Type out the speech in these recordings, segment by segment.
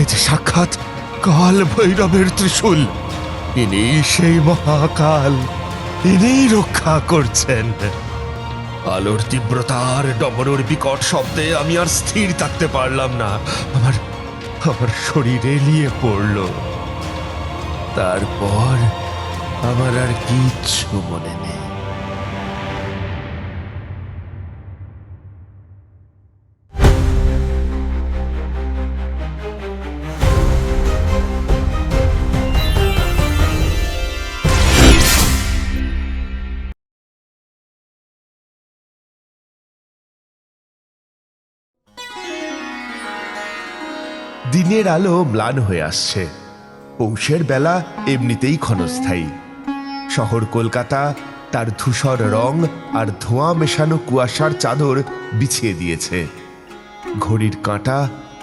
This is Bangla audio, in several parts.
যে সাক্ষাৎ কাল ভৈরবের ত্রিশূল। ইনি সেই মহাকাল, ইনি রক্ষা করছেন। আলোর তীব্রতার ডমরুর বিকট শব্দে আমি আর স্থির থাকতে পারলাম না। আমার আমার শরীর এলিয়ে পড়ল। তারপর আমার আর কিচ্ছু মনে নেই। দিনের আলো ম্লান হয়ে আসছে। পৌষের বেলা এমনিতেই ক্ষণস্থায়ী। শহর কলকাতা তার ধূসর রং আর ধোঁয়া মেশানো কুয়াশার চাদর বিছিয়ে দিয়েছে। ঘড়ির কাঁটা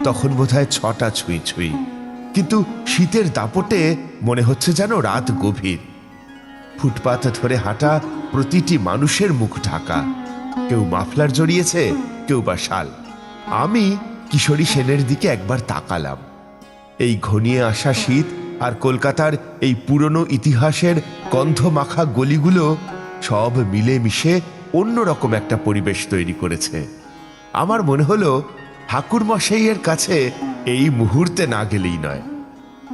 তখন বোধহয় 6টা ছুঁই ছুঁই, কিন্তু শীতের দাপটে মনে হচ্ছে যেন রাত গভীর। ফুটপাত ধরে হাঁটা প্রতিটি মানুষের মুখ ঢাকা। কেউ মাফলার জড়িয়েছে, কেউ বা শাল। আমি কিশোরী সেনের দিকে একবার তাকালাম। এই ঘনিয়ে আসা শীত আর কলকাতার এই পুরনো ইতিহাসের গন্ধ মাখা গলিগুলো সব মিলে মিশে অন্যরকম একটা পরিবেশ তৈরি করেছে। আমার মনে হলো ঠাকুরমশাইয়ের কাছে এই মুহূর্তে না গেলেই নয়।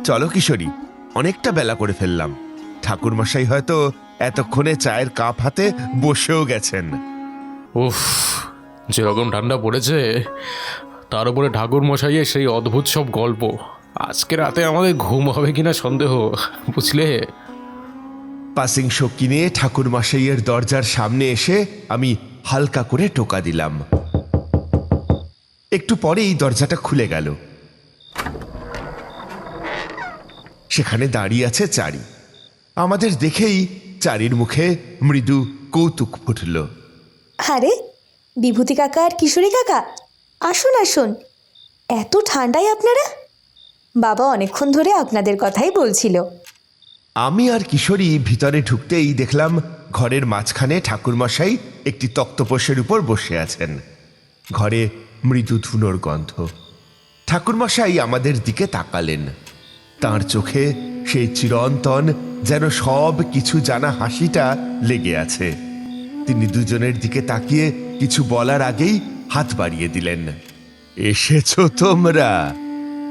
চলো কিশোরী, অনেকটা বেলা করে ফেললাম। ঠাকুরমশাই হয়তো এতক্ষণে চায়ের কাপ হাতে বসেও গেছেন। উফ, যেরকম ঠান্ডা পড়েছে, তার উপরে ঠাকুর মশাইয়ের সেই অদ্ভুত সব গল্প। আজকে রাতে আমাদের ঘুম হবে কিনা সন্দেহ, বুঝলে। পাসিং শক্তি নিয়ে ঠাকুরমশাইয়ের দরজার সামনে এসে আমি হালকা করে টোকা দিলাম। একটু পরেই দরজাটা খুলে গেল। সেখানে দাঁড়িয়ে আছে চারি। আমাদের দেখেই চারির মুখে মৃদু কৌতুক ফুটল। আরে বিভূতি কাকা আর কিশোরী কাকা, আসুন আসুন। এত ঠান্ডায় আপনারা? বাবা অনেকক্ষণ ধরে আপনাদের কথাই বলছিল। আমি আর কিশোরী ভিতরে ঢুকতেই দেখলাম ঘরের মাঝখানে ঠাকুরমশাই একটি তক্তপোষের উপর বসে আছেন। ঘরে মৃদু ধুনোর গন্ধ। ঠাকুরমশাই আমাদের দিকে তাকালেন। তাঁর চোখে সেই চিরন্তন যেন সব কিছু জানা হাসিটা লেগে আছে। তিনি দুজনের দিকে তাকিয়ে কিছু বলার আগেই হাত বাড়িয়ে দিলেন। এসেছো তোমরা,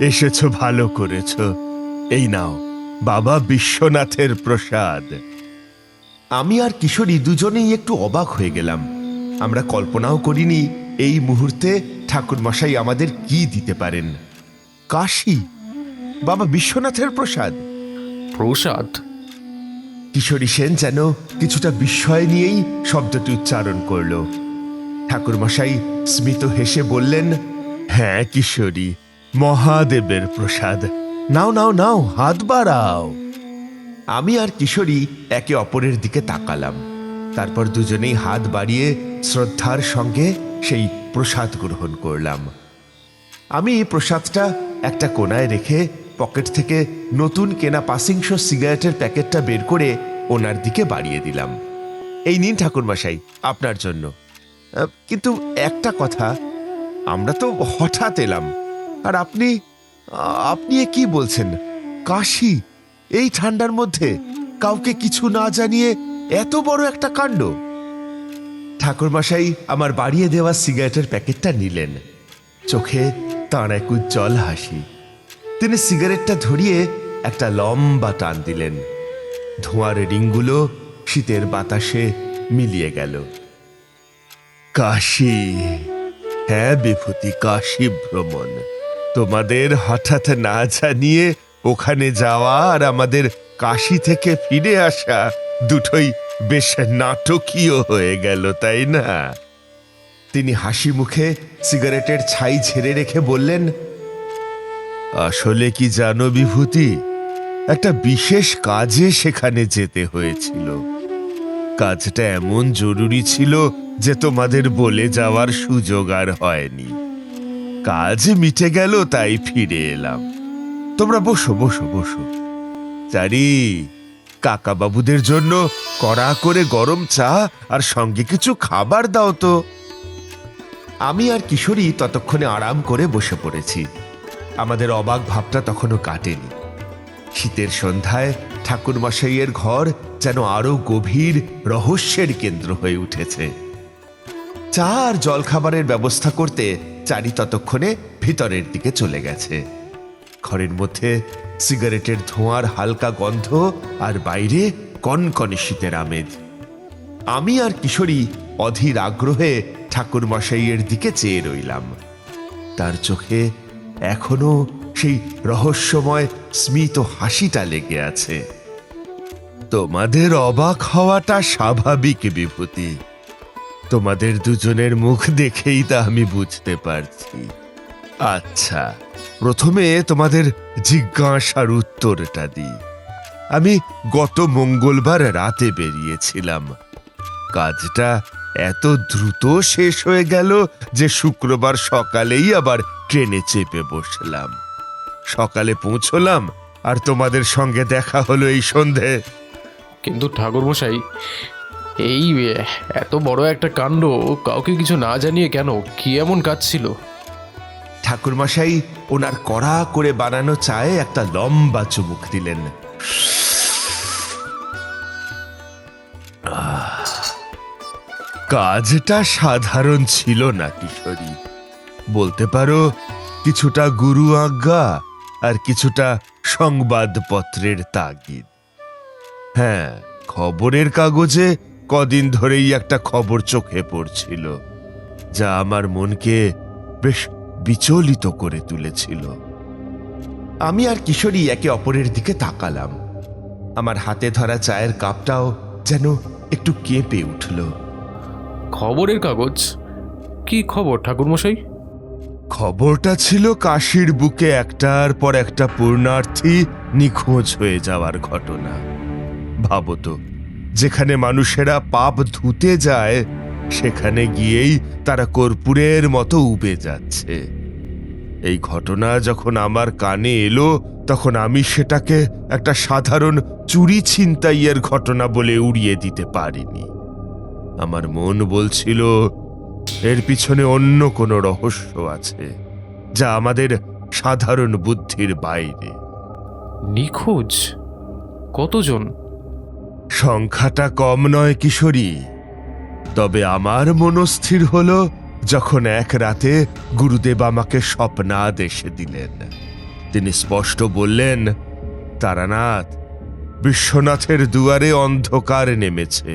এসেছো, ভালো করেছো। এই নাও বাবা বিশ্বনাথের প্রসাদ। আমি আর কিশোরী দুজনেই একটু অবাক হয়ে গেলাম। আমরা কল্পনাও করিনি এই মুহূর্তে ঠাকুরমশাই আমাদের কি দিতে পারেন। কাশী, বাবা বিশ্বনাথের প্রসাদ। প্রসাদ? কিশোরী সেন যেন কিছুটা বিস্ময় নিয়েই শব্দটি উচ্চারণ করল। ঠাকুরমশাই স্মিত হেসে বললেন, হ্যাঁ কিশোরী, মহাদেবের প্রসাদ। নাও নাও নাও, হাত বাড়াও। আমি আর কিশোরী একে অপরের দিকে তাকালাম। তারপর দুজনেই হাত বাড়িয়ে শ্রদ্ধার সঙ্গে সেই প্রসাদ গ্রহণ করলাম। আমি প্রসাদটা একটা কোনায় রেখে পকেট থেকে নতুন কেনা পাসিংশো সিগারেটের প্যাকেটটা বের করে ওনার দিকে বাড়িয়ে দিলাম। এই নিন ঠাকুরমশাই, আপনার জন্য। কিন্তু একটা কথা, আমরা তো হঠাৎ এলাম, আর আপনি কি বলছেন? কাশী, এই ঠান্ডার মধ্যে কাউকে কিছু না জানিয়ে এত বড় একটা কাণ্ড। ঠাকুরমশাই আমার বাড়িয়ে দেওয়া সিগারেটের প্যাকেটটা নিলেন। চোখে তাঁর এক উজ্জ্বল হাসি। তিনি সিগারেটটা ধরিয়ে একটা লম্বা টান দিলেন। ধোঁয়ার রিংগুলো শীতের বাতাসে মিলিয়ে গেল। কাশী, হ্যাঁ বিভূতি, কাশী ভ্রমণ। তোমাদের হঠাৎ না জানিয়ে ওখানে যাওয়া আর আমাদের কাশী থেকে ফিরে আসা দুটোই বেশ নাটকীয় হয়ে গেল, তাই না? তিনি হাসি মুখে সিগারেটের ছাই ঝেড়ে রেখে বললেন, আসলে কি জানো বিভূতি, একটা বিশেষ কাজে সেখানে যেতে হয়েছিল। কাজটা এমন জরুরি ছিল যে তোমাদের বলে যাওয়ার সুযোগ আর হয়নি। কাজ মিটে গেল, তাই ফিরে এলাম। তোমরা বসো বসো বসো। চারি, কাকা বাবুদের জন্য কড়া করে গরম চা আর সঙ্গে কিছু খাবার দাও তো। আমি আর কিশোরী ততক্ষণে আরাম করে বসে পড়েছি। আমাদের অবাক ভাবটা তখনও কাটেনি। শীতের সন্ধ্যায় ঠাকুরমশাইয়ের ঘর যেন আরো গভীর রহস্যের কেন্দ্র হয়ে উঠেছে। চা আর জলখাবারের ব্যবস্থা করতে চারি ততক্ষণে ভিতরের দিকে চলে গেছে। ঘরের মধ্যে সিগারেটের ধোঁয়ার হালকা গন্ধ আর বাইরে কনকনে শীতের আমেজ। আমি আর কিশোরী অধীর আগ্রহে ঠাকুরমশাইয়ের দিকে চেয়ে রইলাম। তার চোখে এখনো সেই রহস্যময় স্মিত হাসিটা লেগে আছে। তোমাদের অবাক হওয়াটা স্বাভাবিক বিভূতি। তোমাদের দুজনের মুখ দেখেই তা আমি বুঝতে পারছি। আচ্ছা, প্রথমে তোমাদের জিজ্ঞাসার উত্তরটা দিই। আমি গত মঙ্গলবার রাতে বেরিয়েছিলাম। কাজটা এত দ্রুত শেষ হয়ে গেল যে শুক্রবার সকালেই আবার ট্রেনে চেপে বসলাম। সকালে পৌঁছলাম আর তোমাদের সঙ্গে দেখা হলো এই সন্ধে। কিন্তু ঠাকুরমশাই, এই এত বড় একটা কাণ্ড কাউকে কিছু না জানিয়ে কেন? কি এমন কাজ ছিল? ঠাকুরমশাই ওনার কড়া করে বানানো চায়ে একটা লম্বা চুমুক দিলেন। কাজটা সাধারণ ছিল না কিশোরী, বলতে পারো কিছুটা গুরু আজ্ঞা আর কিছুটা সংবাদপত্রের তাগিদ। হ্যাঁ, খবরের কাগজে কদিন ধরেই একটা খবর চোখে পড়ছিল, যা আমার মনকে বেশ বিচলিত করে তুলেছিল। আমি আর কিশোরী একে অপরের দিকে তাকালাম। আমার হাতে ধরা চায়ের কাপটাও যেন একটু কেঁপে উঠল। খবরের কাগজ? কি খবর ঠাকুরমশাই? খবরটা ছিল কাশীর বুকে একটার পর একটা পুণ্যার্থী নিখোঁজ হয়ে যাওয়ার ঘটনা। ভাবো তো, যেখানে মানুষেরা পাপ ধুতে যায় সেখানে গিয়েই তারা কর্পূরের মতো উবে যাচ্ছে। এই ঘটনা যখন আমার কানে এলো তখন আমি সেটাকে একটা সাধারণ চুরি ছিনতাইয়ের ঘটনা বলে উড়িয়ে দিতে পারিনি। আমার মন বলছিল এর পিছনে অন্য কোনো রহস্য আছে, যা আমাদের সাধারণ বুদ্ধির বাইরে। নিখোঁজ? কতজন? সংখ্যাটা কম নয় কিশোরী, তবে আমার মনস্থির হলো যখন এক রাতে গুরুদেব আমাকে স্বপ্নাদেশে দিলেন। তিনি স্পষ্ট বললেন, তারানাথ, বিশ্বনাথের দুয়ারে অন্ধকার নেমেছে,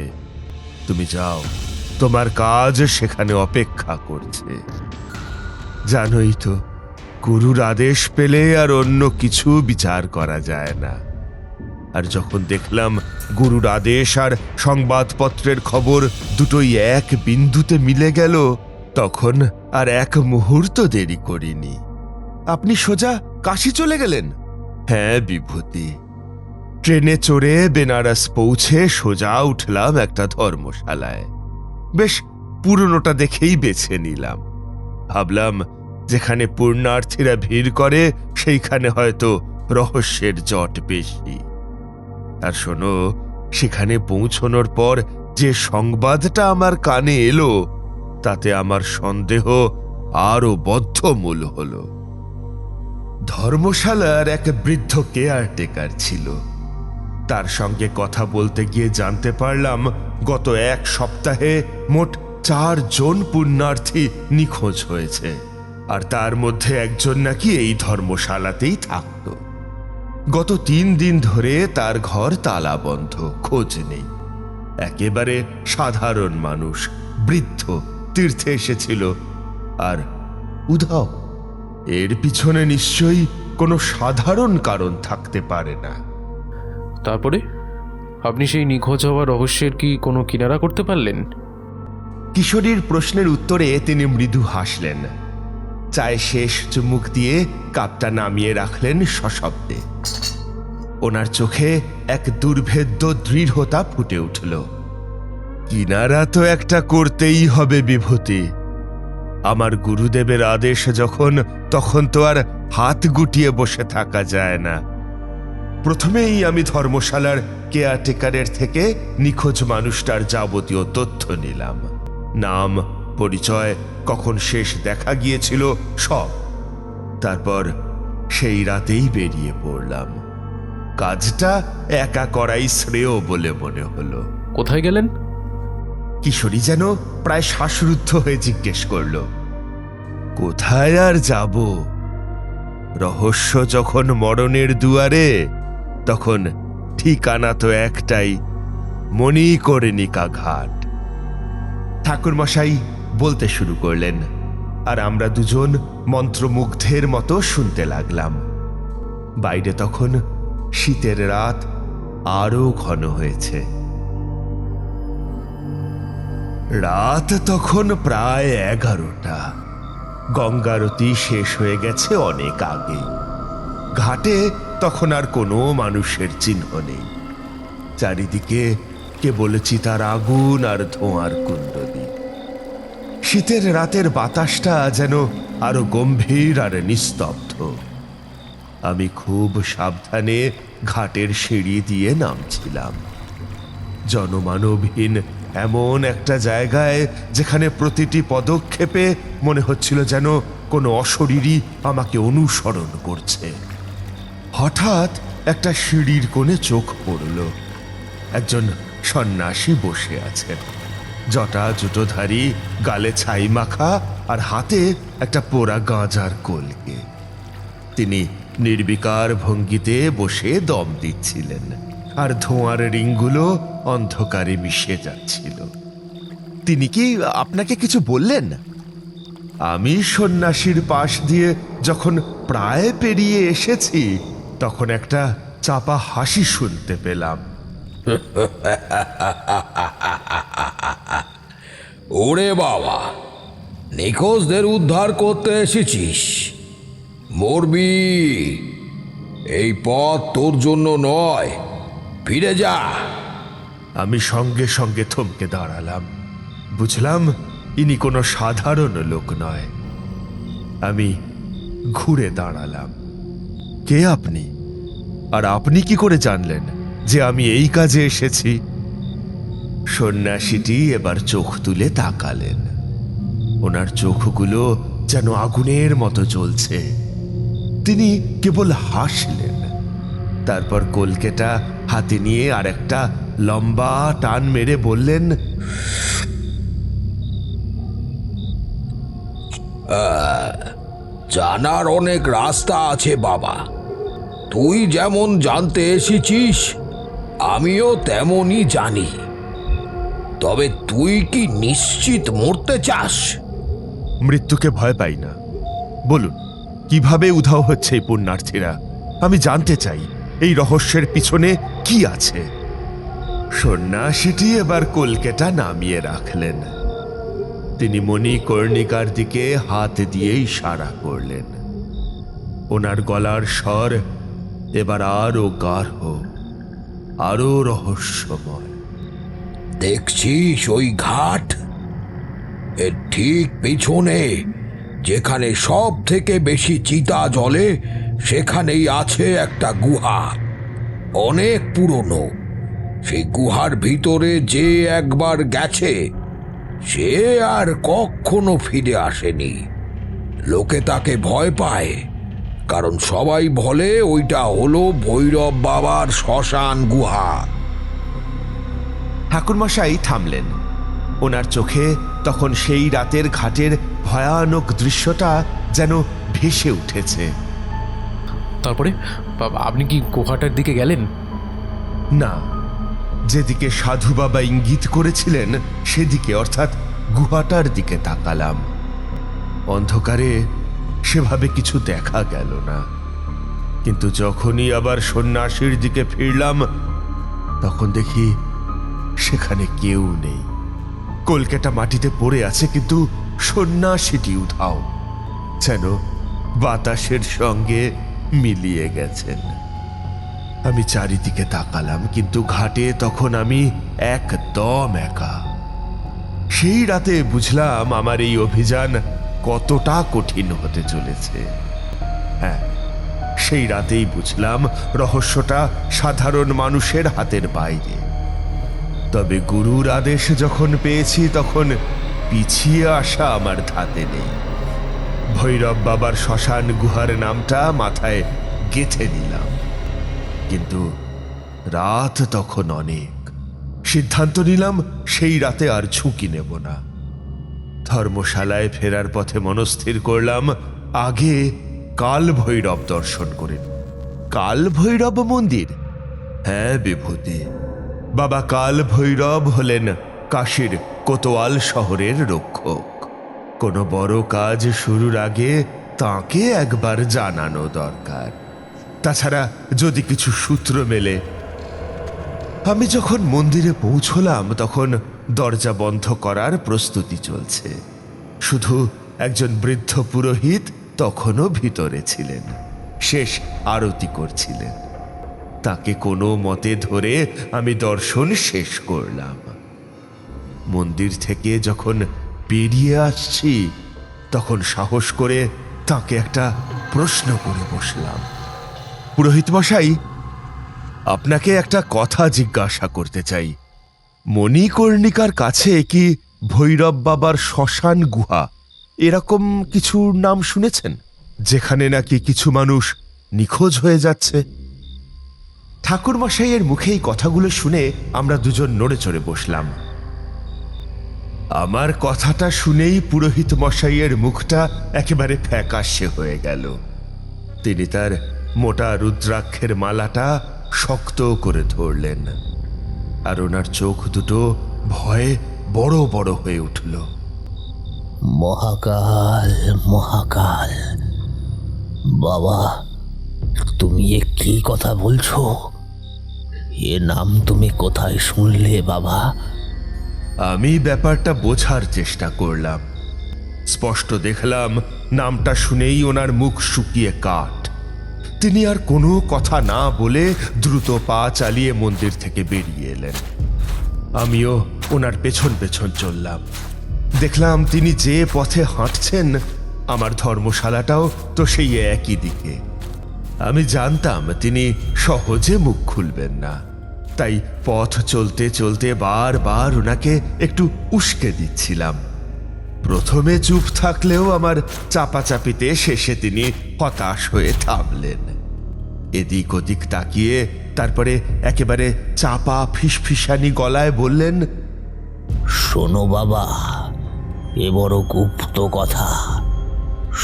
তুমি যাও, তোমার কাজ সেখানে অপেক্ষা করছে। জানোই তো, গুরুর আদেশ পেলে আর অন্য কিছু বিচার করা যায় না। আর যখন দেখলাম গুরুর আদেশ আর সংবাদপত্রের খবর দুটোই এক বিন্দুতে মিলে গেল, তখন আর এক মুহূর্ত দেরি করিনি। আপনি সোজা কাশী চলে গেলেন? হ্যাঁ বিভূতি, ট্রেনে চড়ে বেনারস পৌঁছে সোজা উঠলাম একটা ধর্মশালায়। বেশ পুরনোটা দেখেই বেছে নিলাম। ভাবলাম যেখানে পুণ্যার্থীরা ভিড় করে সেইখানে হয়তো রহস্যের জট বেশি। আর শোনো, সেখানে পৌঁছনোর পর যে সংবাদটা আমার কানে এলো তাতে আমার সন্দেহ আরো বদ্ধমূল হলো। ধর্মশালার এক বৃদ্ধ কেয়ারটেকার ছিল। তার সঙ্গে কথা বলতে গিয়ে জানতে পারলাম গত এক সপ্তাহে মোট 4 জন পুণ্যার্থী নিখোঁজ হয়েছে, আর তার মধ্যে একজন নাকি এই ধর্মশালাতেই থাকত। গত 3 দিন ধরে তার ঘর তালাবন্ধ, খোঁজ নেই। একেবারে সাধারণ মানুষ, বৃদ্ধ, তীর্থে এসেছিল আর উধাও। এর পিছনে নিশ্চয়ই কোনো সাধারণ কারণ থাকতে পারে না। তারপরে আপনি সেই নিখোঁজ হওয়া রহস্যের কি কোনো কিনারা করতে পারলেন? কিশোরীর প্রশ্নের উত্তরে তিনি মৃদু হাসলেন। চায় শেষ চুমুক দিয়ে কাপটা নামিয়ে রাখলেন সশব্দে। ওনার চোখে এক দুর্ভেদ্য দৃঢ়তা ফুটে উঠল। কিনারা তো একটা করতেই হবে বিভূতি। আমার গুরুদেবের আদেশ যখন, তখন তো আর হাত গুটিয়ে বসে থাকা যায় না। প্রথমেই আমি ধর্মশালার কেয়ারটেকারের থেকে নিখোঁজ মানুষটার যাবতীয় তথ্য নিলাম। নাম, পরিচয়, কখন শেষ দেখা গিয়েছিল, সব। তারপর সেই রাতেই বেরিয়ে পড়লাম। কাজটা একা করাই শ্রেয় বলে মনে হলো। কোথায় গেলেন? কিশোরী যেন প্রায় শ্বাসরুদ্ধ হয়ে জিজ্ঞেস করল, কোথায় আর যাব? রহস্য যখন মরণের দুয়ারে, তখন ঠিকানা তো একটাই, মণিকর্ণিকা ঘাট। ঠাকুরমশাই বলতে শুরু করলেন, আর আমরা দুজন মন্ত্রমুগ্ধের মতো শুনতে লাগলাম। বাইরে তখন শীতের রাত আরো ঘন হয়েছে। রাত তখন প্রায় 11টা। গঙ্গারতি শেষ হয়ে গেছে অনেক আগে। ঘাটে তখন আর কোনো মানুষের চিহ্ন নেই। চারিদিকে কেবল চিতার আগুন আর ধোঁয়ার কুণ্ডলী। শীতের রাতের বাতাসটা যেন আরো গম্ভীর আর নিস্তব্ধ। আমি খুব সাবধানে ঘাটের সিঁড়ি দিয়ে নামছিলাম। জনমানবহীন এমন একটা জায়গায় যেখানে প্রতিটি পদক্ষেপে মনে হচ্ছিল যেন কোনো অশরীরী আমাকে অনুসরণ করছে। হঠাৎ একটা সিঁড়ির কোণে চোখ পড়ল। একজন সন্ন্যাসী বসে আছেন, জটা জুটোধারী, গালে ছাই মাখা আর হাতে একটা পোড়া গাঁজার কলকে। তিনি নির্বিকার ভঙ্গিতে বসে দম দিচ্ছিলেন, আর ধোঁয়ার রিংগুলো অন্ধকারে মিশে যাচ্ছিল। তিনি কি আপনাকে কিছু বললেন? আমি সন্ন্যাসীর পাশ দিয়ে যখন প্রায় পেরিয়ে এসেছি, তখন একটা চাপা হাসি শুনতে পেলাম। ওরে বাবা, নিখোঁজদের উদ্ধার করতে এসেছিস? মরবি। এই পথ তোর জন্য নয়, ফিরে যা। আমি সঙ্গে সঙ্গে থমকে দাঁড়ালাম। বুঝলাম ইনি কোনো সাধারণ লোক নয়। আমি ঘুরে দাঁড়ালাম। কে আপনি? আর আপনি কি করে জানলেন যে আমি এই কাজে এসেছি? সন্ন্যাসীটি এবার চোখ তুলে তাকালেন। ওনার চোখগুলো যেন আগুনের মতো জ্বলছে। তিনি কেবল হাসলেন, তারপর কলকেটা হাতে নিয়ে আর একটা লম্বা টান মেরে বললেন, জানার অনেক রাস্তা আছে বাবা। তুই যেমন জানতে এসেছিস, আমিও তেমনই জানি। তবে তুই কি নিশ্চিত মরতে চাস? মৃত্যুকে ভয় পাই না। বলুন, কিভাবে উধাও হচ্ছে এই পুণ্যার্থীরা? আমি জানতে চাই এই রহস্যের পিছনে কি আছে। সন্ন্যাসীটি এবার কলকেটা নামিয়ে রাখলেন। তিনি মণিকর্ণিকার দিকে হাত দিয়ে ইশারা করলেন। ওনার গলার স্বর এবার আরো গাঢ়, আরো রহস্যময়। দেখছিস ওই ঘাট? এর ঠিক পিছনে, যেখানে সব থেকে বেশি চিতা জ্বলে, সেখানেই আছে একটা গুহা। অনেক পুরনো। সেই গুহার ভিতরে যে একবার গেছে, সে আর কখনো ফিরে আসেনি। লোকে তাকে ভয় পায়, কারণ সবাই বলে ওইটা হলো ভৈরব বাবার শ্মশান গুহা। ঠাকুরমশাই থামলেন। ওনার চোখে তখন সেই রাতের ঘাটের ভয়ানক দৃশ্যটা যেন ভেসে উঠেছে। তারপরে আপনি কি গুহাটার দিকে গেলেন? না, যেদিকে সাধু বাবা ইঙ্গিত করেছিলেন সেদিকে, অর্থাৎ গুহাটার দিকে তাকালাম। অন্ধকারে সেভাবে কিছু দেখা গেল না। কিন্তু যখনই আবার সন্ন্যাসীর দিকে ফিরলাম, তখন দেখি সেখানে কেউ নেই। কলকেটা মাটিতে পড়ে আছে, কিন্তু সন্ন্যাসীটি উধাও, যেন বাতাসের সঙ্গে মিলিয়ে গেছেন। আমি চারিদিকে তাকালাম, কিন্তু ঘাটে তখন আমি একদম একা। সেই রাতে বুঝলাম আমার এই অভিযান কতটা কঠিন হতে চলেছে। হ্যাঁ, সেই রাতেই বুঝলাম রহস্যটা সাধারণ মানুষের হাতের বাইরে। তবে গুরুর আদেশ যখন পেয়েছি, তখন পিছিয়ে আসা আমার ধাতে নেই। ভৈরব বাবার শ্মশান গুহার নামটা মাথায় গেঁথে নিলাম। কিন্তু রাত তখন অনেক। সিদ্ধান্ত নিলাম সেই রাতে আর ঝুঁকি নেব না। ধর্মশালায় ফেরার পথে মনস্থির করলাম আগে কাল ভৈরব দর্শন করে। কাল ভৈরব মন্দির? হ্যাঁ বিভূতি, বাবা কাল ভৈরব হলেন কাশীর কোতোয়াল শহরের রক্ষক। কোনো বড় কাজ শুরুর আগে তাকে একবার জানানো দরকার। তাছাড়া যদি কিছু সূত্র মেলে। আমি যখন মন্দিরে পৌঁছলাম তখন দরজা বন্ধ করার প্রস্তুতি চলছে। শুধু একজন বৃদ্ধ পুরোহিত তখনও ভিতরে ছিলেন, শেষ আরতি করছিলেন। তাকে কোনো মতে ধরে আমি দর্শন শেষ করলাম। মন্দির থেকে যখন বেরিয়ে আসছি তখন সাহস করে তাকে একটা প্রশ্ন করে বসলাম। পুরোহিত মশাই, আপনাকে একটা কথা জিজ্ঞাসা করতে চাই। মণিকর্ণিকার কাছে কি ভৈরব বাবার শ্মশান গুহা এরকম কিছু নাম শুনেছেন, যেখানে নাকি কিছু মানুষ নিখোঁজ হয়ে যাচ্ছে? ঠাকুর মশাইয়ের মুখে এই কথাগুলো শুনে আমরা দুজন নড়ে চড়ে বসলাম। আমার কথাটা শুনেই পুরোহিত মশাইয়ের মুখটা একেবারে ফ্যাকাশে হয়ে গেল। তিনি তার মোটা রুদ্রাক্ষের মালাটা শক্ত করে ধরলেন, আর ওনার চোখ দুটো ভয়ে বড় বড় হয়ে উঠল। মহাকাল, মহাকাল, বাবা তুমি এ কি কথা বলছো? এ নাম তুমি কোথায় শুনলে বাবা? আমি ব্যাপারটা বোঝার চেষ্টা করলাম। স্পষ্ট দেখলাম নামটা শুনেই ওনার মুখ শুকিয়ে কাঠ। তিনি আর কোনো কথা না বলে দ্রুত পা চালিয়ে মন্দির থেকে বেরিয়ে এলেন। আমিও ওনার পেছন পেছন চললাম। দেখলাম তিনি যে পথে হাঁটছেন আমার ধর্মশালাটাও তো সেই একই দিকে। আমি জানতাম তিনি সহজে মুখ খুলবেন না, তাই পথ চলতে চলতে বারবার ওনাকে একটু উস্কে দিচ্ছিলাম। প্রথমে চুপ থাকলেও আমার চাপাচাপিতে শেষে তিনি হতাশ হয়ে থামলেন। এদিক ওদিক তাকিয়ে তারপরে একেবারে চাপা ফিসফিসানি গলায় বললেন, শোনো বাবা, এ বড় গুপ্ত কথা,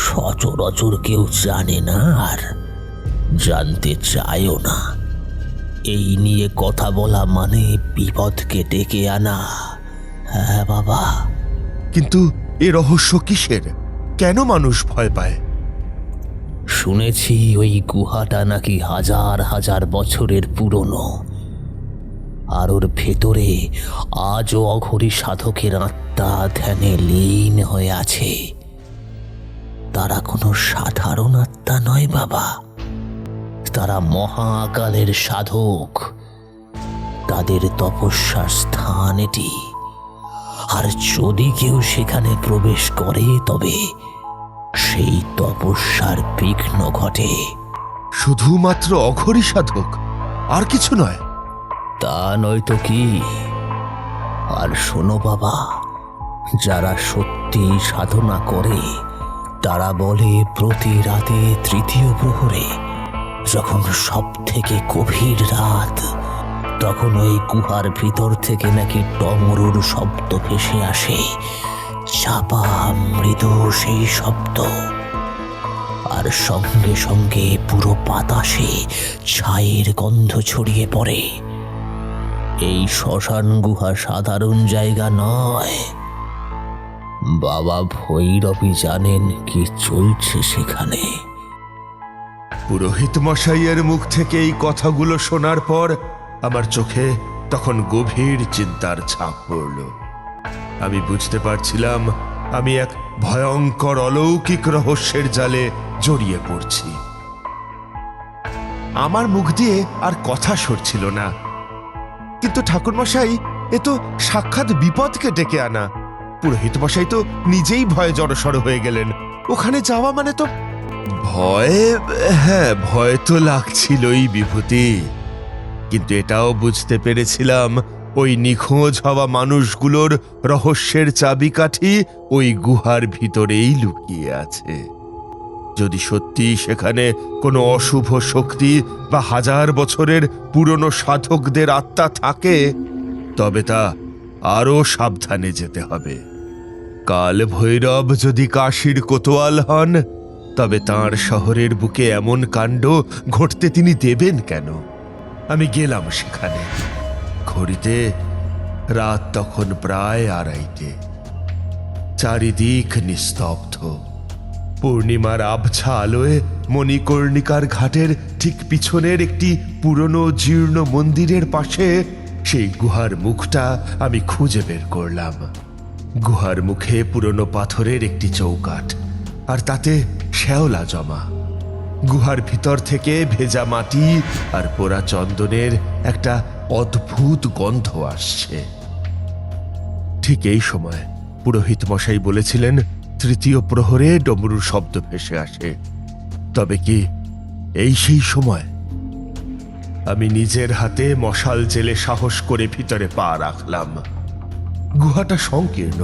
সচরাচর কেউ জানে না আর জানতে চায়ও না। এই নিয়ে কথা বলা মানে বিপদকে ডেকে আনা। হ্যাঁ বাবা। কিন্তু এ রহস্য কিসের? কেন মানুষ ভয় পায়? শুনেছি ওই গুহাটা নাকি হাজার হাজার বছরের পুরনো, আর ওর ভেতরে আজও অঘরী সাধকের আত্মা ধ্যানে লীন হয়ে আছে। তারা কোনো সাধারণ আত্মা নয় বাবা, তারা মহাকালের সাধক। তাদের তপস্যার স্থান এটি, আর যদি কেউ সেখানে প্রবেশ করে তবে সেই তপস্যার বিঘ্ন ঘটে। শুধুমাত্র অঘরী সাধক, আর কিছু নয়? তা নয়তো কি। আর শোনো বাবা, যারা সত্যি সাধনা করে তারা বলে প্রতি রাতে তৃতীয় প্রহরে, যখন সব থেকে গভীর রাত, তখন ওই গুহার ভিতর থেকে নাকি ডমরুর শব্দ ভেসে আসে, চাপা মৃদু সেই শব্দ। আর সঙ্গে সঙ্গে পুরো বাতাসে ছাইয়ের গন্ধ ছড়িয়ে পড়ে। এই শ্মশান গুহা সাধারণ জায়গা নয় বাবা, ভৈরবী জানেন কি চলছে সেখানে। পুরোহিত মশাইয়ের মুখ থেকে এই কথাগুলো শোনার পর আমার চোখে তখন গভীর চিন্তার ছাপ পড়ল। আমি বুঝতে পারছিলাম আমি এক ভয়ঙ্কর অলৌকিক রহস্যের জালে জড়িয়ে পড়ছি। আমার মুখ দিয়ে আর কথা সরছিল না। কিন্তু ঠাকুরমশাই, এ তো সাক্ষাৎ বিপদকে ডেকে আনা। পুরোহিত মশাই তো নিজেই ভয়ে জড়সড় হয়ে গেলেন। ওখানে যাওয়া মানে তো ভয়। হ্যাঁ, ভয় তো লাগছিলই বিভূতি, কিন্তু এটাও বুঝতে পেরেছিলাম ওই নিখোঁজ হওয়া মানুষগুলোর রহস্যের চাবিকাঠি ওই গুহার ভিতরেই লুকিয়ে আছে। যদি সত্যি সেখানে কোনো অশুভ শক্তি বা হাজার বছরের পুরনো সাধকদের আত্মা থাকে, তবে তা আরও সাবধানে যেতে হবে। কাল ভৈরব যদি কাশীর কোতোয়াল হন, তবে তাঁর শহরের বুকে এমন কাণ্ড ঘটতে তিনি দেবেন কেন? আমি গেলাম সেখানে। ঘড়িতে রাত তখন প্রায় 2:30। চারিদিক নিস্তব্ধ। পূর্ণিমার আবছা আলোয় মণিকর্ণিকার ঘাটের ঠিক পিছনের একটি পুরনো জীর্ণ মন্দিরের পাশে সেই গুহার মুখটা আমি খুঁজে বের করলাম। গুহার মুখে পুরনো পাথরের একটি চৌকাঠ, আর তাতে শ্যাওলা জমা। গুহার ভিতর থেকে ভেজা মাটি আর পোড়া চন্দনের একটা অদ্ভুত গন্ধ আসছে। ঠিক এই সময় পুরোহিত মশাই বলেছিলেন, তৃতীয় প্রহরে ডমরুর শব্দ ভেসে আসে। তবে কি এই সেই সময়? আমি নিজের হাতে মশাল জেলে সাহস করে ভিতরে পা রাখলাম। গুহাটা সংকীর্ণ,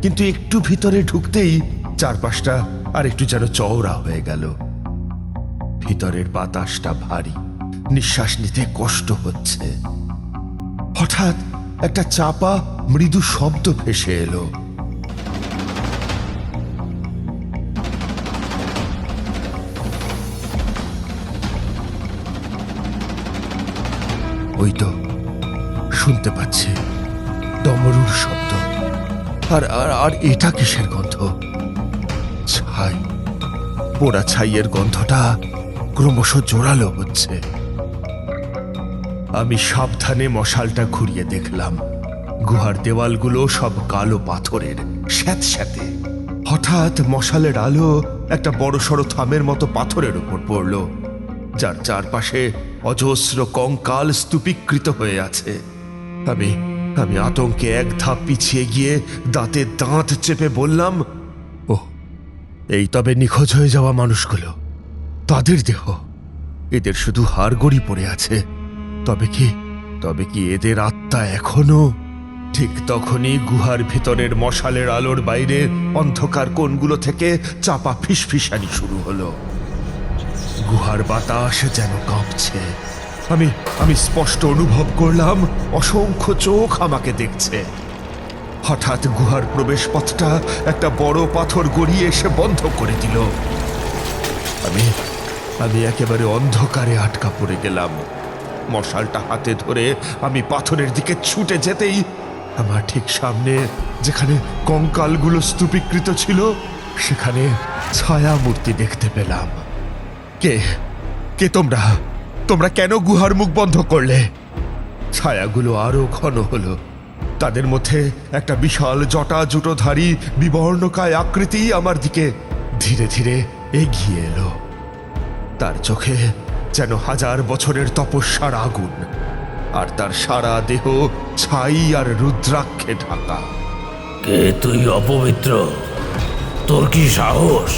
কিন্তু একটু ভিতরে ঢুকতেই চারপাশটা আর একটু যেন চওড়া হয়ে গেল। ভিতরের বাতাসটা ভারী, নিঃশ্বাস নিতে কষ্ট হচ্ছে। হঠাৎ একটা চাপা মৃদু শব্দ ভেসে এলো। ওই তো শুনতে পাচ্ছি ডমরুর শব্দ। আর আর আর এটা কিসের গন্ধ? ছাই, পোড়া ছাইয়ের গন্ধটা ক্রমশ জোরালো হচ্ছে। আমি সাবধানে মশালটা ঘুরিয়ে দেখলাম। গুহার দেওয়ালগুলো সব কালো পাথরের, স্যাঁতস্যাঁতে। হঠাৎ মশালের আলো একটা বড়সড় থামের মতো পাথরের উপর পড়ল, যার চারপাশে অজস্র কঙ্কাল স্তূপীকৃত হয়ে আছে। আমি আমি আতঙ্কে এক ধাপ পিছিয়ে গিয়ে দাঁতে দাঁত চেপে বললাম, ও, এই তবে নিখোঁজ হয়ে যাওয়া মানুষগুলো, তাদের দেহ। এদের শুধু হাড়গড়ি পড়ে আছে। তবে কি এদের আত্মা এখনো? ঠিক তখনই গুহার ভিতরের মশালের আলোর বাইরে অন্ধকার কোণগুলো থেকে চাপা ফিসফিসানি শুরু হলো। গুহার বাতাস যেন কাঁপছে। আমি স্পষ্ট অনুভব করলাম অসংখ্য চোখ আমাকে দেখছে। হঠাৎ গুহার প্রবেশ পথটা একটা বড় পাথর গড়িয়ে এসে বন্ধ করে দিল। আমি একেবারে অন্ধকারে আটকা পড়ে গেলাম। মশালটা হাতে ধরে আমি পাথরের দিকে ছুটে যেতেই আমার ঠিক সামনে, যেখানে কঙ্কালগুলো স্তূপীকৃত ছিল, সেখানে ছায়া মূর্তি দেখতে পেলাম। কে তোমরা কেন গুহার মুখ বন্ধ করলে? ছায়াগুলো আরো ঘন হলো। তাদের মধ্যে একটা বিশাল জটা জুটোধারী বিবর্ণকায় আকৃতি আমার দিকে ধীরে ধীরে এগিয়ে এলো। তার চোখে যেন হাজার বছরের তপস্যার আগুন, আর তার সারা দেহ ছাই আর রুদ্রাক্ষে ঢাকা। কে তুই অপবিত্র? তোর কি সাহস?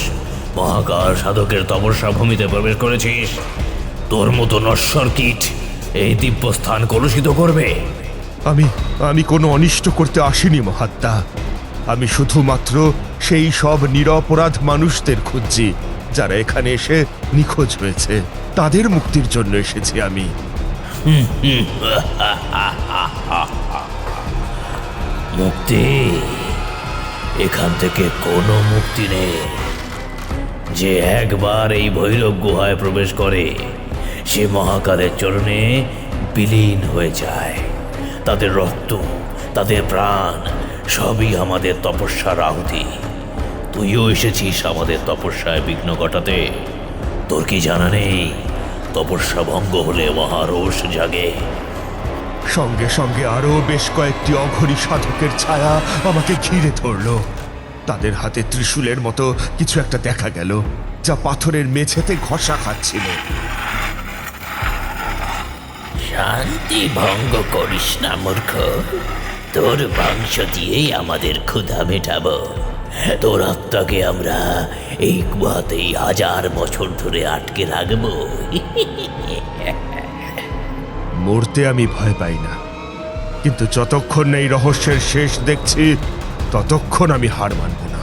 মহাকাল সাধকের তপস্যা ভূমিতে প্রবেশ করেছিস? তোর মতো নশ্বর কীট এই দিব্য স্থান কলুষিত করবে? আমি কোনো অনিষ্ট করতে আসিনি মহাত্মা। আমি শুধুমাত্র সেই সব নিরপরাধ মানুষদের খুঁজছি যারা এখানে এসে নিখোঁজ হয়েছে। তাদের মুক্তির জন্য এসেছি আমি। মুক্তি? এখান থেকে কোনো মুক্তি নেই। যে একবার এই ভৈরব গুহায় প্রবেশ করে, সে মহাকালের চরণে বিলীন হয়ে যায়। তাদের রক্ত, তাদের প্রাণ সবই আমাদের তপস্যার আহুতি। তুইও এসেছিস আমাদের তপস্যায় বিঘ্ন ঘটাতে। তোর কি জানা নেই, তপস্যা ভঙ্গ হলে মহারোষ জাগে? সঙ্গে সঙ্গে আরো বেশ কয়েকটি অঘরী সাধকের ছায়া আমাকে ঘিরে ধরল। তাদের হাতে ত্রিশূলের মতো কিছু একটা দেখা গেল, যা পাথরের মেঝেতে ঘষা খাচ্ছিল। শান্তি ভঙ্গ করিস না মূর্খ। তোর মাংস দিয়েই আমাদের ক্ষুধা মেটাবো। তোর আত্মাকে আমরা এই গুহাতেই 1000 বছর ধরে আটকে রাখবো। মরতে আমি ভয় পাই না, কিন্তু যতক্ষণ এই রহস্যের শেষ দেখছি ততক্ষণ আমি হার মানব না।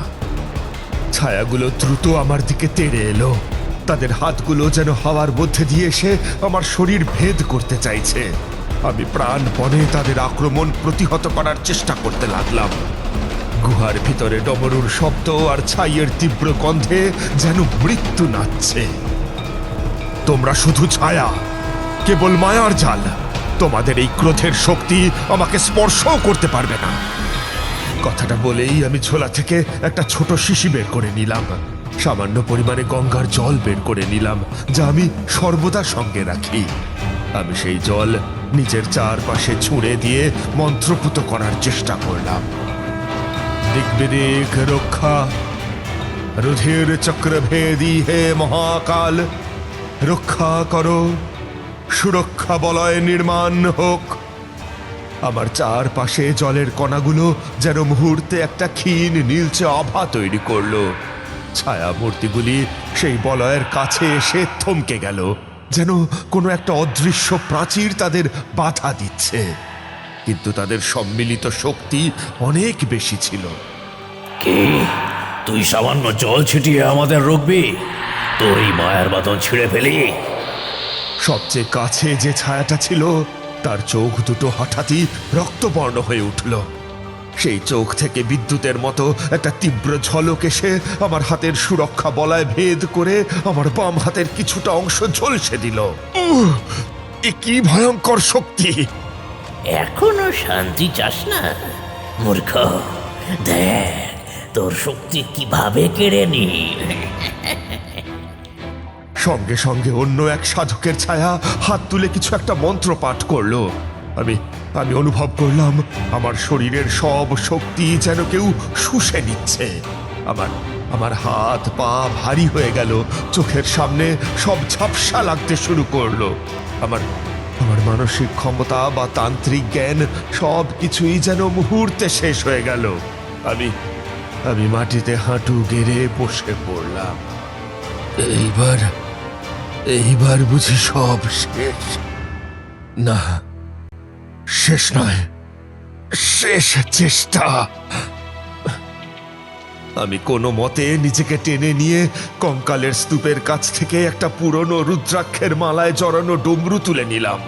ছায়াগুলো দ্রুত আমার দিকে তেড়ে এলো। তাদের হাতগুলো যেন হাওয়ার মধ্যে দিয়ে এসে আমার শরীর ভেদ করতে চাইছে। আমি প্রাণপণে তাদের আক্রমণ প্রতিহত করার চেষ্টা করতে লাগলাম। গুহার ভিতরে ডমরুর শব্দ আর ছাইয়ের তীব্র গন্ধে যেন মৃত্যু নাচছে। তোমরা শুধু ছায়া, কেবল মায়ার জাল। তোমাদের এই ক্রোধের শক্তি আমাকে স্পর্শও করতে পারবে না। কথাটা বলেই আমি ঝোলা থেকে একটা ছোট শিশি বের করে নিলাম। সামান্য পরিমাণে গঙ্গার জল বের করে নিলাম, যা আমি সর্বদা সঙ্গে রাখি। আমি সেই জল নিজের চারপাশে ছুঁড়ে দিয়ে মন্ত্রপুত করার চেষ্টা করলাম। দিগ্বিদিক রক্ষা, রুধির চক্রভেদী হে মহাকাল, রক্ষা করো, সুরক্ষা বলয় নির্মাণ হোক। আমার চারপাশে জলের কণাগুলো যেন মুহূর্তে একটা ক্ষীণ নীলচে আভা তৈরি করলো। ছায়া মূর্তিগুলি সেই বলয়ের কাছে এসে থমকে গেল, যেন কোনো একটা অদৃশ্য প্রাচীর তাদের বাধা দিচ্ছে। কিন্তু তাদের সম্মিলিত শক্তি অনেক বেশি ছিল। কে তুই সামান্য জল ছিটিয়ে আমাদের রুখবি? তোর এই মায়ার বাঁধন ছিঁড়ে ফেলি। সবচেয়ে কাছে যে ছায়াটা ছিল তার চোখ দুটো হঠাৎই রক্তবর্ণ হয়ে উঠল। সেই চোখ থেকে বিদ্যুতের মতো একটা তীব্র ঝলক এসে আমার হাতের সুরক্ষা বলয় ভেদ করে আমার বাম হাতের কিছুটা অংশ ঝলসে দিল। এ কি ভয়ঙ্কর শক্তি! এখনো শান্তি চাস না মূর্খ? দেখ তোর শক্তি কিভাবে কেড়ে নি। সঙ্গে সঙ্গে অন্য এক সাধকের ছায়া হাত তুলে কিছু একটা মন্ত্র পাঠ করলো। আমি অনুভব করলাম আমার শরীরের সব শক্তি যেন কেউ শুষে নিচ্ছে। আমার হাত পা ভারী হয়ে গেল, চোখের সামনে সব ঝাপসা লাগতে শুরু করলো। আমার মানসিক ক্ষমতা বা তান্ত্রিক জ্ঞান সব কিছুই যেন মুহূর্তে শেষ হয়ে গেল। আমি মাটিতে হাঁটু গেড়ে বসে পড়লাম। এইবার বুঝি সব শেষ? না, শেষ নয়, শেষ চেষ্টা। আমি কোনো মতে নিজেকে টেনে নিয়ে কঙ্কালের স্তূপের কাছ থেকে একটা পুরনো রুদ্রাক্ষের মালায় জড়ানো ডমরু তুলে নিলাম।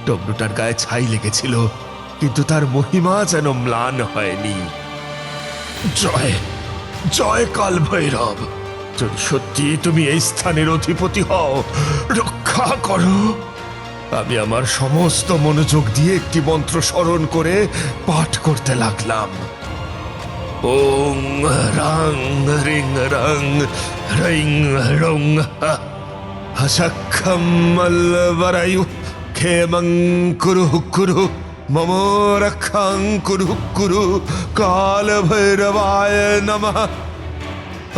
ডমরুটার গায়ে ছাই লেগেছিল, কিন্তু তার মহিমা যেন ম্লান হয়নি। জয়, জয় কাল ভৈরব! যদি সত্যি তুমি এই স্থানের অধিপতি হও, রক্ষা করো। আমি আমার সমস্ত মনোযোগ দিয়ে একটি মন্ত্র স্মরণ করে পাঠ করতে লাগলাম। ওং রাং রিং রং রিং রং হশক্ষম মলবরায়ু খেমং কুরু কুরু মম রক্ষাং কুরু কুরু কাল ভৈরবায় নমঃ।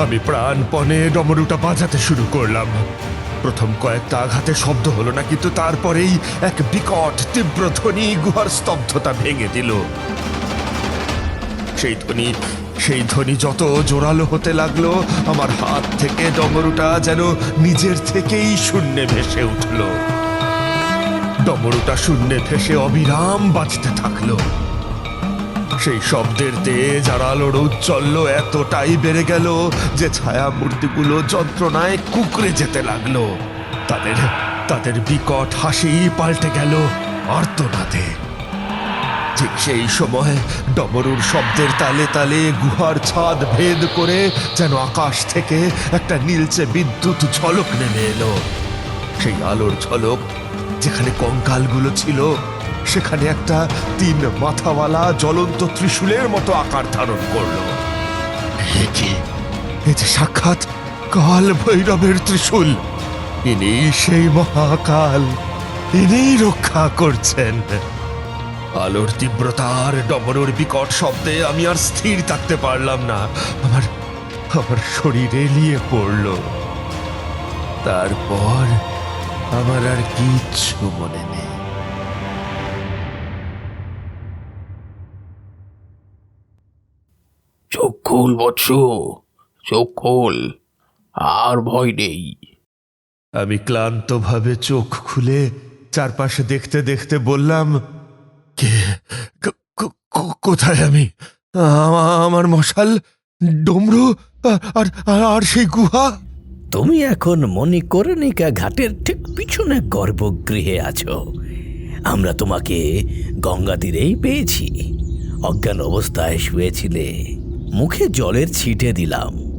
আমি প্রাণপণে ডমরুটা বাজাতে শুরু করলাম। প্রথম কয়েকটা আঘাতে শব্দ হলো না, কিন্তু তারপরেই এক বিকট তীব্র ধ্বনি গুহার স্তব্ধতা ভেঙে দিল। সেই ধ্বনি যত জোরালো হতে লাগলো, আমার হাত থেকে ডমরুটা যেন নিজের থেকেই শূন্যে ভেসে উঠল। ডমরুটা শূন্যে ভেসে অবিরাম বাজতে থাকলো। সেই শব্দের তেজ আর আলোর উজ্জ্বল্য এতটাই বেড়ে গেল যে ছায়া মূর্তিগুলো যন্ত্রণায় কুঁকড়ে যেতে লাগলো। তাদের বিকট হাসি পাল্টে গেল আর্তনাদে। ঠিক সেই সময় ডমরুর শব্দের তালে তালে গুহার ছাদ ভেদ করে যেন আকাশ থেকে একটা নীলচে বিদ্যুৎ ঝলক নেমে এলো। সেই আলোর ঝলক যেখানে কঙ্কালগুলো ছিল, সেখানে একটা 3 মাথাওয়ালা জ্বলন্ত ত্রিশূলের মতো আকার ধারণ করল। এ যে সাক্ষাৎ কাল ভৈরবের ত্রিশূল! ইনি সেই মহাকাল, ইনি রক্ষা করছেন। আলোর তীব্রতার ডমরুর বিকট শব্দে আমি আর স্থির থাকতে পারলাম না। আমার শরীর এলিয়ে পড়ল। তারপর আমার আর কিচ্ছু মনে নেই। চোখ খোল বৎস, চোখ খোল, আর ভয় নেই। আমি ক্লান্তভাবে চোখ খুলে চারপাশে দেখতে দেখতে বললাম, কোথায় আমি? আমার মশাল, ডমরু আর আর- আর সেই গুহা? তুমি এখন মণিকর্ণিকা ঘাটের ঠিক পিছনে গর্ভগৃহে আছো। আমরা তোমাকে গঙ্গা তীরেই পেয়েছি। অজ্ঞান অবস্থায় শুয়েছিলে, মুখে জলের ছিটে দিলাম।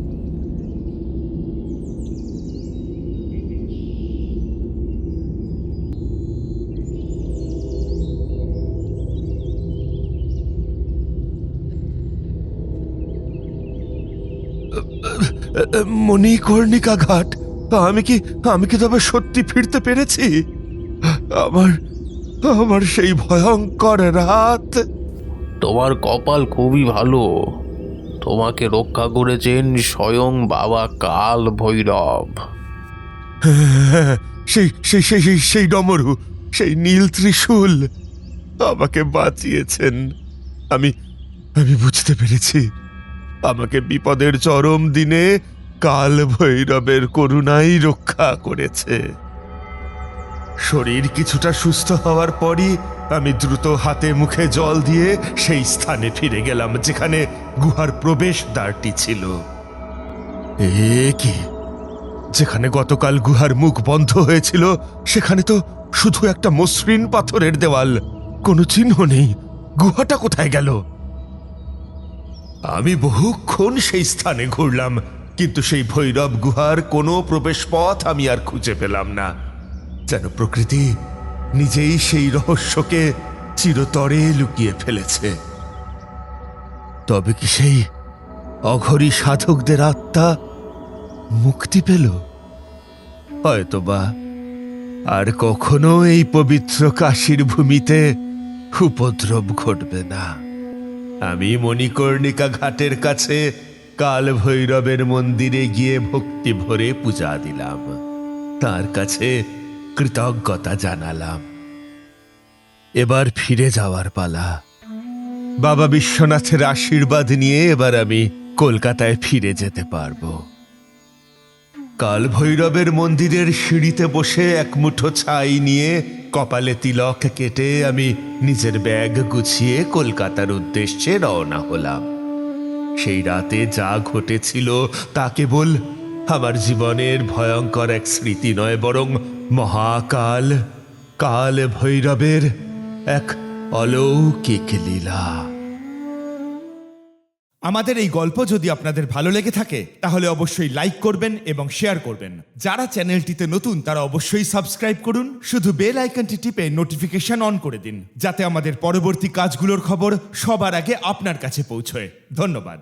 মণিকর্ণিকা ঘাট। আমি কি তবে সত্যি ফিরতে পেরেছি? আমার আমার সেই ভয়ঙ্কর রাত। তোমার কপাল খুবই ভালো, তোমাকে রক্ষা করেছেন স্বয়ং বাবা কাল ভৈরব। সেই সেই সেই সেই সেই ডমরু, সেই নীল ত্রিশূল আমাকে বাঁচিয়েছেন। আমি আমি বুঝতে পেরেছি, আমাকে বিপদের চরম দিনে কাল ভৈরবের করুণাই রক্ষা করেছে। শরীর কিছুটা সুস্থ হওয়ার পরই আমি দ্রুত হাতে মুখে জল দিয়ে সেই স্থানে ফিরে গেলাম যেখানে গুহার প্রবেশ দ্বারটি ছিল। এ কি, যেখানে গতকাল গুহার মুখ বন্ধ হয়েছিল সেখানে তো শুধু একটা মসৃণ পাথরের দেওয়াল, কোনো চিহ্ন নেই। গুহাটা কোথায় গেল? আমি বহুক্ষণ সেই স্থানে ঘুরলাম, কিন্তু সেই ভৈরব গুহার কোনো প্রবেশ পথ আমি আর খুঁজে পেলাম না। যেন প্রকৃতি নিজেই সেই রহস্যকে চিরতরে লুকিয়ে ফেলেছে। তবে কি সেই অঘরী সাধকদের আত্মা মুক্তি পেল? হয়তোবা আর কখনো এই পবিত্র কাশীর ভূমিতে উপদ্রব ঘটবে না। আমি মণিকর্ণিকা ঘাটের কাছে কাল ভৈরবের মন্দিরে গিয়ে ভক্তি ভরে পূজা দিলাম, তার কাছে কৃতজ্ঞতা জানালাম। এবার ফিরে যাওয়ার পালা। বাবা বিশ্বনাথের আশীর্বাদ নিয়ে এবার আমি কলকাতায় ফিরে যেতে পারবো। কাল ভৈরবের মন্দিরের সিঁড়িতে বসে এক মুঠো ছাই নিয়ে কপালে তিলক কেটে আমি নিজের ব্যাগ গুছিয়ে কলকাতার উদ্দেশ্যে রওনা হলাম। সেই রাতে যা ঘটেছিল তা কেবল আমার জীবনের ভয়ঙ্কর এক স্মৃতি নয়, বরং মহাকাল কাল ভৈরবের এক অলৌকিক লীলা। আমাদের এই গল্প যদি আপনাদের ভালো লেগে থাকে তাহলে অবশ্যই লাইক করবেন এবং শেয়ার করবেন। যারা চ্যানেলটিতে নতুন তারা অবশ্যই সাবস্ক্রাইব করুন। শুধু বেল আইকনটি টিপে নোটিফিকেশন অন করে দিন, যাতে আমাদের পরবর্তী কাজগুলোর খবর সবার আগে আপনার কাছে পৌঁছয়। ধন্যবাদ।